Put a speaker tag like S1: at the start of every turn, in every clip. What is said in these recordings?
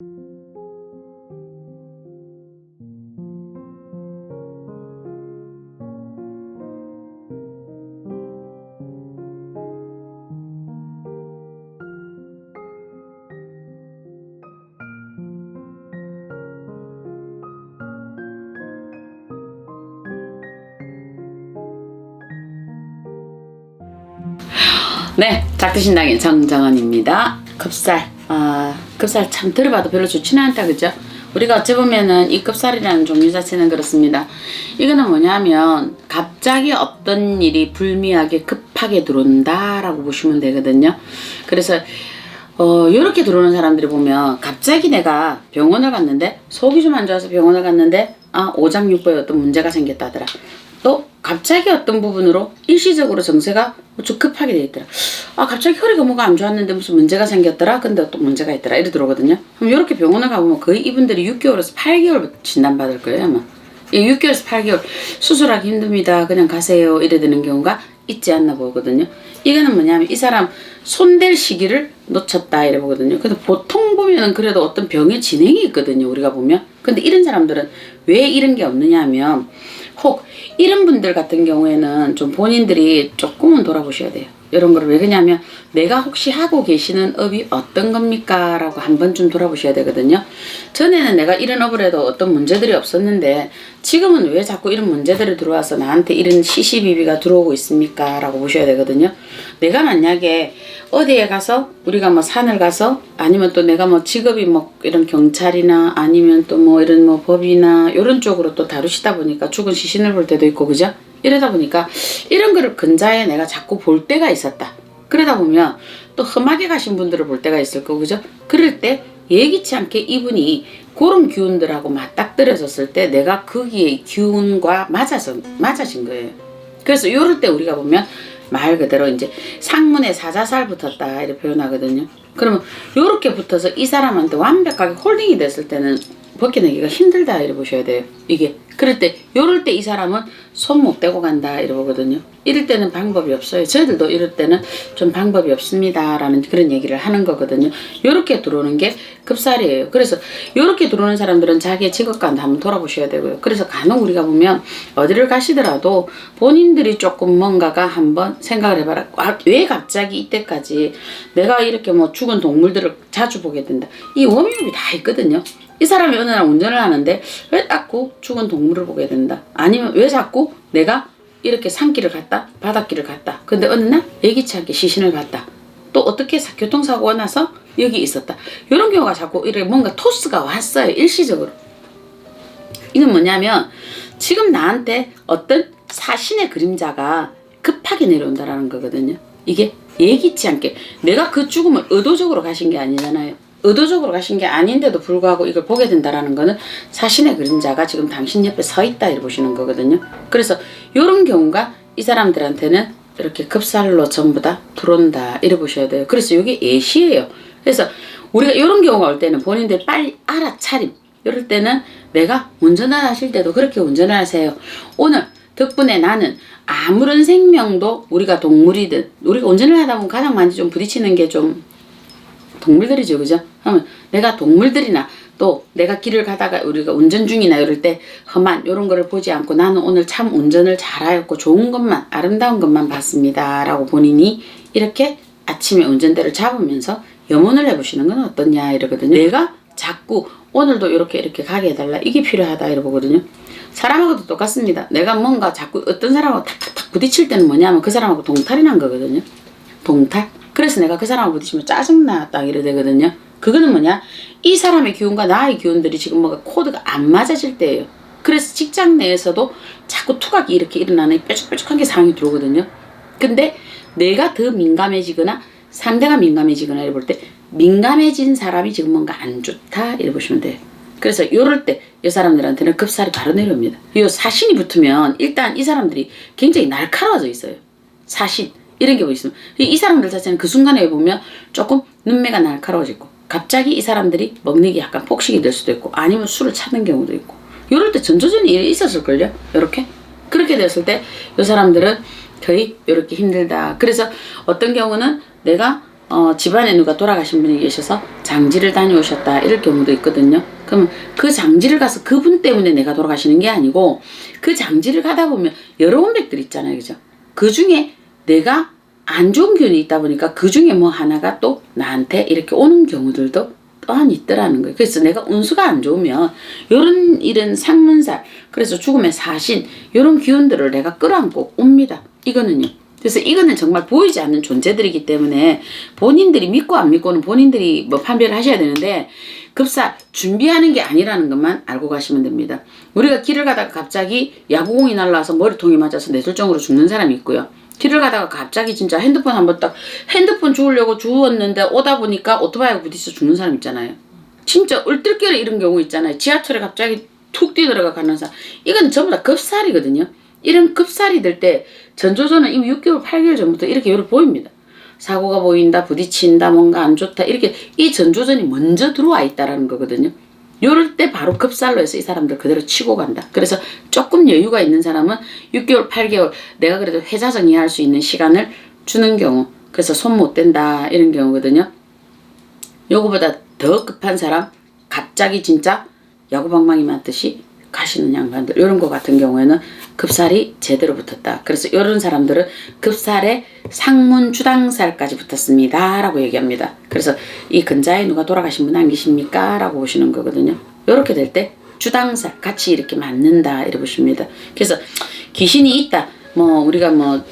S1: 네, 작두신당의 정정원입니다. 급살, 급살 참 들어봐도 별로 좋지는 않다, 그죠? 우리가 어찌 보면은 이 급살이라는 종류 자체는 그렇습니다. 이거는 뭐냐면 갑자기 어떤 일이 불미하게 급하게 들어온다라고 보시면 되거든요. 그래서 요렇게 들어오는 사람들이 보면 갑자기 내가 병원을 갔는데 속이 좀 안 좋아서 병원을 갔는데 오장육부에 어떤 문제가 생겼다더라. 또 갑자기 어떤 부분으로 일시적으로 정세가 좀 급하게 돼 있더라. 갑자기 혈액가 뭐가 안 좋았는데 무슨 문제가 생겼더라. 근데 또 문제가 있더라. 이래 들어오거든요. 그럼 이렇게 병원을 가보면 거의 이분들이 6개월에서 8개월 진단받을 거예요, 아마. 6개월에서 8개월 수술하기 힘듭니다. 그냥 가세요. 이래 되는 경우가 있지 않나 보거든요. 이거는 뭐냐면 이 사람 손댈 시기를 놓쳤다 이래 보거든요. 근데 보통 보면은 그래도 어떤 병의 진행이 있거든요, 우리가 보면. 근데 이런 사람들은 왜 이런 게 없느냐 하면 혹 이런 분들 같은 경우에는 좀 본인들이 조금은 돌아보셔야 돼요. 이런 거를 왜 그러냐면 내가 혹시 하고 계시는 업이 어떤 겁니까? 라고 한번 좀 돌아보셔야 되거든요. 전에는 내가 이런 업을 해도 어떤 문제들이 없었는데 지금은 왜 자꾸 이런 문제들이 들어와서 나한테 이런 시시비비가 들어오고 있습니까? 라고 보셔야 되거든요. 내가 만약에 어디에 가서 우리가 뭐 산을 가서 아니면 또 내가 뭐 직업이 뭐 이런 경찰이나 아니면 또 뭐 이런 뭐 법이나 이런 쪽으로 또 다루시다 보니까 죽은 시신을 볼 때도 있고 그죠? 이러다 보니까 이런 거를 근자에 내가 자꾸 볼 때가 있었다. 그러다 보면 또 험하게 가신 분들을 볼 때가 있을 거고 그죠? 그럴 때 예기치 않게 이분이 그런 기운들하고 맞닥뜨려졌을 때 내가 거기에 기운과 맞아진 거예요. 그래서 요럴 때 우리가 보면 말 그대로 이제 상문에 사자살 붙었다 이렇게 표현하거든요. 그러면 요렇게 붙어서 이 사람한테 완벽하게 홀딩이 됐을 때는 벗겨내기가 힘들다 이래 보셔야 돼요. 이게 그럴 때 요럴 때 이 사람은 손 못 대고 간다 이래 보거든요. 이럴 때는 방법이 없어요. 저희들도 이럴 때는 좀 방법이 없습니다 라는 그런 얘기를 하는 거거든요. 요렇게 들어오는 게 급살이에요. 그래서 요렇게 들어오는 사람들은 자기의 직업관도 한번 돌아보셔야 되고요. 그래서 간혹 우리가 보면 어디를 가시더라도 본인들이 조금 뭔가가 한번 생각을 해봐라. 왜 갑자기 이때까지 내가 이렇게 뭐 죽은 동물들을 자주 보게 된다. 이 원인이 다 있거든요. 이 사람이 어느 날 운전을 하는데 왜 자꾸 죽은 동물을 보게 된다. 아니면 왜 자꾸 내가 이렇게 산길을 갔다 바닷길을 갔다. 근데 어느 날 예기치 않게 시신을 봤다. 또 어떻게 교통사고가 나서 여기 있었다. 이런 경우가 자꾸 이렇게 뭔가 토스가 왔어요. 일시적으로. 이건 뭐냐면 지금 나한테 어떤 사신의 그림자가 급하게 내려온다라는 거거든요. 이게 예기치 않게 내가 그 죽음을 의도적으로 가신 게 아니잖아요. 의도적으로 가신 게 아닌데도 불구하고 이걸 보게 된다라는 거는 사신의 그림자가 지금 당신 옆에 서 있다 이렇게 보시는 거거든요. 그래서 이런 경우가 이 사람들한테는 이렇게 급살로 전부 다 들어온다 이래 보셔야 돼요. 그래서 이게 예시예요. 그래서 우리가 이런 경우가 올 때는 본인들 빨리 알아차림. 이럴 때는 내가 운전을 하실 때도 그렇게 운전을 하세요. 오늘 덕분에 나는 아무런 생명도 우리가 동물이든 우리가 운전을 하다 보면 가장 많이 좀 부딪히는 게 좀 동물들이죠, 그죠? 그러면 내가 동물들이나 또 내가 길을 가다가 우리가 운전 중이나 이럴 때 험한 이런 거를 보지 않고 나는 오늘 참 운전을 잘하였고 좋은 것만 아름다운 것만 봤습니다 라고 본인이 이렇게 아침에 운전대를 잡으면서 염원을 해보시는 건 어떠냐 이러거든요. 내가 자꾸 오늘도 이렇게 가게 해달라 이게 필요하다 이러거든요. 사람하고도 똑같습니다. 내가 뭔가 자꾸 어떤 사람하고 탁탁탁 부딪힐 때는 뭐냐면 그 사람하고 동탈이 난 거거든요. 동탈. 그래서 내가 그 사람하고 부딪히면 짜증나 딱 이래 되거든요. 그거는 뭐냐? 이 사람의 기운과 나의 기운들이 지금 뭔가 코드가 안 맞아질 때예요. 그래서 직장 내에서도 자꾸 투각이 이렇게 일어나는 뾰족뾰족한 게 상황이 들어오거든요. 근데 내가 더 민감해지거나 상대가 민감해지거나 이래 볼 때 민감해진 사람이 지금 뭔가 안 좋다 이래 보시면 돼요. 그래서 요럴 때 이 사람들한테는 급살이 바로 내려옵니다. 요 사신이 붙으면 일단 이 사람들이 굉장히 날카로워져 있어요. 사신 이런 게 있으면 이 사람들 자체는 그 순간에 보면 조금 눈매가 날카로워지고 갑자기 이 사람들이 먹는 게 약간 폭식이 될 수도 있고 아니면 술을 찾는 경우도 있고 이럴 때 전조전이 있었을걸요. 이렇게 그렇게 됐을 때 이 사람들은 거의 이렇게 힘들다. 그래서 어떤 경우는 내가 집안에 누가 돌아가신 분이 계셔서 장지를 다녀오셨다 이럴 경우도 있거든요. 그러면 그 장지를 가서 그분 때문에 내가 돌아가시는 게 아니고 그 장지를 가다 보면 여러 운백들 있잖아요. 그죠? 그 중에 내가 안 좋은 기운이 있다 보니까 그 중에 뭐 하나가 또 나한테 이렇게 오는 경우들도 또한 있더라는 거예요. 그래서 내가 운수가 안 좋으면 요런 이런 상문살, 그래서 죽음의 사신 요런 기운들을 내가 끌어안고 옵니다. 이거는요. 그래서 이거는 정말 보이지 않는 존재들이기 때문에 본인들이 믿고 안 믿고는 본인들이 뭐 판별을 하셔야 되는데 급사 준비하는 게 아니라는 것만 알고 가시면 됩니다. 우리가 길을 가다가 갑자기 야구공이 날라와서 머리통이 맞아서 뇌졸중으로 죽는 사람이 있고요. 길을 가다가 갑자기 진짜 핸드폰 한번 딱 핸드폰 주우려고 주웠는데 오다 보니까 오토바이가 부딪혀 죽는 사람 있잖아요. 진짜 얼떨결에 이런 경우 있잖아요. 지하철에 갑자기 툭 뛰어들어가 가는 사람. 이건 전부 다 급살이거든요. 이런 급살이 될 때 전조전은 이미 6개월, 8개월 전부터 이렇게 요를 보입니다. 사고가 보인다, 부딪힌다, 뭔가 안 좋다 이렇게 이 전조전이 먼저 들어와 있다라는 거거든요. 요럴 때 바로 급살로 해서 이 사람들 그대로 치고 간다. 그래서 조금 여유가 있는 사람은 6개월, 8개월 내가 그래도 회자 정리할 수 있는 시간을 주는 경우, 그래서 손 못 댄다 이런 경우거든요. 요거보다 더 급한 사람, 갑자기 진짜 야구방망이 맞듯이 가시는 양반들 이런 거 같은 경우에는 급살이 제대로 붙었다. 그래서 이런 사람들은 급살에 상문 주당살까지 붙었습니다 라고 얘기합니다. 그래서 이 근자에 누가 돌아가신 분 안 계십니까? 라고 보시는 거거든요. 이렇게 될 때 주당살 같이 이렇게 맞는다 이래 보십니다. 그래서 귀신이 있다 뭐 우리가 뭐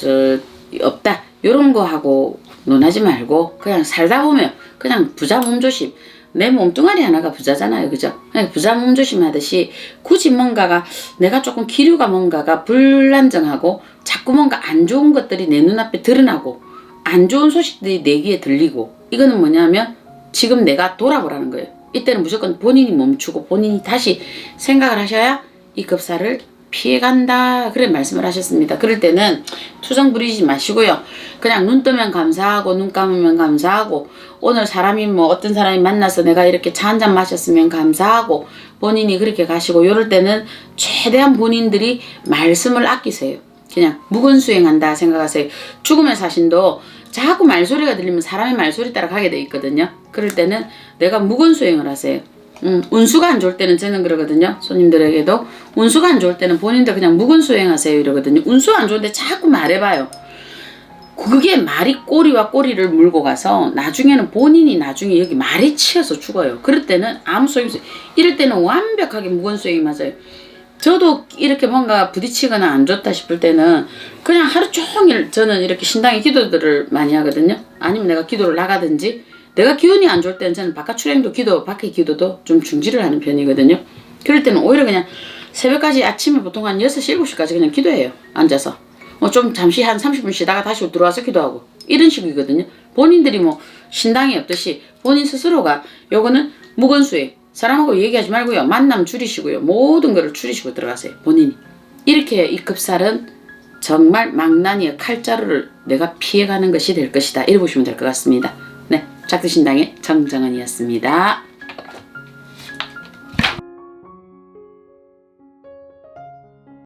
S1: 없다 이런 거 하고 논하지 말고 그냥 살다 보면 그냥 부자 몸조심, 내 몸뚱아리 하나가 부자잖아요. 그죠? 부자 몸조심 하듯이 굳이 뭔가가 내가 조금 기류가 뭔가가 불안정하고 자꾸 뭔가 안 좋은 것들이 내 눈앞에 드러나고 안 좋은 소식들이 내 귀에 들리고, 이거는 뭐냐면 지금 내가 돌아보라는 거예요. 이때는 무조건 본인이 멈추고 본인이 다시 생각을 하셔야 이 급사를 피해간다 그래 말씀을 하셨습니다. 그럴 때는 투정 부리지 마시고요. 그냥 눈 뜨면 감사하고 눈 감으면 감사하고 오늘 사람이 뭐 어떤 사람이 만나서 내가 이렇게 차 한잔 마셨으면 감사하고 본인이 그렇게 가시고, 이럴 때는 최대한 본인들이 말씀을 아끼세요. 그냥 무건수행한다 생각하세요. 죽음의 사신도 자꾸 말소리가 들리면 사람의 말소리 따라 가게 돼 있거든요. 그럴 때는 내가 무건수행을 하세요. 운수가 안 좋을 때는 저는 그러거든요. 손님들에게도 운수가 안 좋을 때는 본인들 그냥 무건수행하세요 이러거든요. 운수 안 좋은데 자꾸 말해봐요. 그게 말이 꼬리와 꼬리를 물고 가서 나중에는 본인이 나중에 여기 말에 치여서 죽어요. 그럴 때는 아무 소용 없어요. 이럴 때는 완벽하게 무건수행이 맞아요. 저도 이렇게 뭔가 부딪히거나 안 좋다 싶을 때는 그냥 하루 종일 저는 이렇게 신당에 기도들을 많이 하거든요. 아니면 내가 기도를 나가든지, 내가 기운이 안 좋을 때는 저는 바깥 출행도 기도, 밖에 기도도 좀 중지를 하는 편이거든요. 그럴 때는 오히려 그냥 새벽까지, 아침에 보통 한 6시, 7시까지 그냥 기도해요. 앉아서. 좀 잠시 한 30분 쉬다가 다시 들어와서 기도하고. 이런 식이거든요. 본인들이 뭐 신당이 없듯이 본인 스스로가 요거는 무건수행. 사람하고 얘기하지 말고요. 만남 줄이시고요. 모든 거를 줄이시고 들어가세요. 본인이. 이렇게 이 급살은 정말 망나니의 칼자루를 내가 피해가는 것이 될 것이다. 이래 보시면 될 것 같습니다. 네, 작두신당의 정정은이었습니다.